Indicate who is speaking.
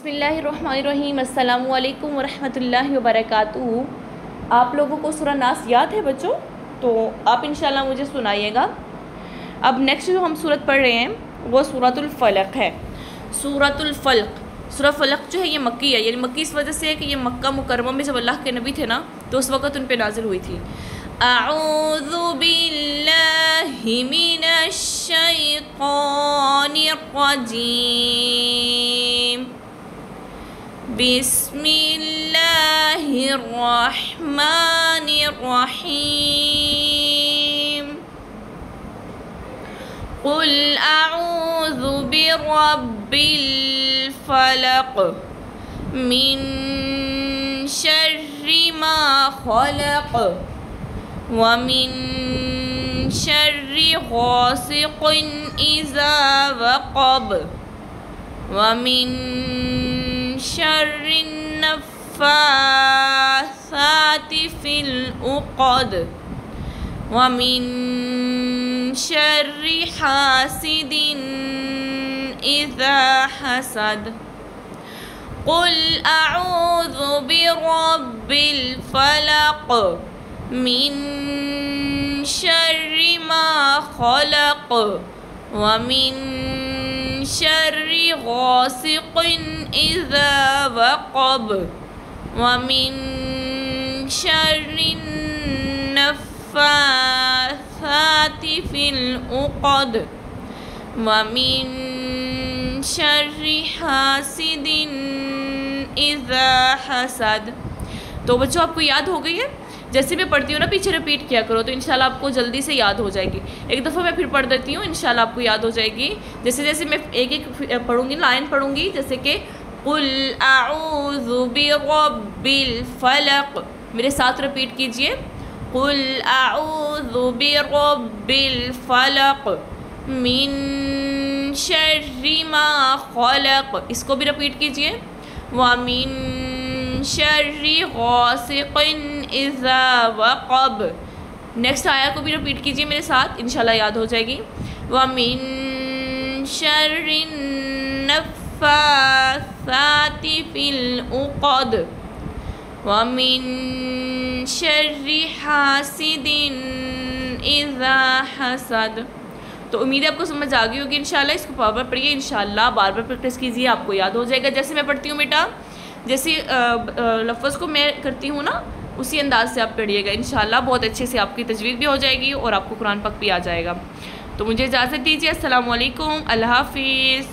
Speaker 1: बिस्मिल्लाहिर्रहमानिर्रहीम अस्सलामु अलैकुम वरहमतुल्लाहि वबरकातुहू। आप लोगों को सूरह नास याद है बच्चों? तो आप इंशाल्लाह मुझे सुनाइएगा। अब नेक्स्ट जो हम सूरत पढ़ रहे हैं वो सूरतुल फलक है। सूरतुल फलक, सूरह फलक जो है ये मक्की है, यानी मक्की इस वजह से है कि ये मक्का मुकर्रमा में जब अल्लाह के नबी थे ना तो उस वक़्त उन पे नाजिल हुई थी। अऊज़ु बिल्लाहि मिनश शैतानिर रजीम, बिस्मिल्लाहिर्रहमानिर्रहीम। कुल अऊज़ु बिरब्बिल फलक मिन शर्रि मा खलक व मिन शर्रि गासिकिन इज़ा वक़ब व मिन शर्रि नफ़्फ़ासाति फ़िल उक़द व मिन शर्रि हासिदिन इज़ा हसद। कुल अऊज़ु बिरब्बिल फलक मिन शर्रि मा खलक व मिन शर्रि गासिकिन इज़ा वक़ब व मिन शर्रि नफ़्फ़ासाति फ़िल उक़द व मिन शर्रि हासिदिन इज़ा हसद। तो बच्चों आपको याद हो गई है? जैसे मैं पढ़ती हूँ ना पीछे रिपीट किया करो तो इंशाल्लाह आपको जल्दी से याद हो जाएगी। एक दफ़ा मैं फिर पढ़ देती हूँ, इंशाल्लाह आपको याद हो जाएगी। जैसे जैसे मैं एक एक पढ़ूँगी, लाइन पढ़ूँगी, जैसे कि कुल अऊज़ु बिरब्बिल फलक, मेरे साथ रिपीट कीजिए। कुल अऊज़ु बिरब्बिल फलक मिन शर्रि मा खलक, इसको भी रिपीट कीजिए। व मिन शर्रि गासिकिन इज़ा वक़ब, नेक्स्ट आया को भी रिपीट कीजिए मेरे साथ, इंशाल्लाह याद हो जाएगी। व मिन शर्रि नफ़्फ़ासाति फ़िल उक़द व मिन शर्रि हासिदिन इज़ा हसद। तो उम्मीद है आपको समझ आ गई होगी इंशाल्लाह। इसको बार बार पढ़िए, इंशाल्लाह बार बार प्रैक्टिस कीजिए, आपको याद हो जाएगा। जैसे मैं पढ़ती हूँ बेटा, जैसे लफ्ज़ को मैं करती हूँ ना उसी अंदाज से आप पढ़िएगा, इंशाल्लाह बहुत अच्छे से आपकी तजवीज़ भी हो जाएगी और आपको कुरान पाक भी आ जाएगा। तो मुझे इजाज़त दीजिए। अस्सलामु अलैकुम, अल्लाह हाफ़िज़।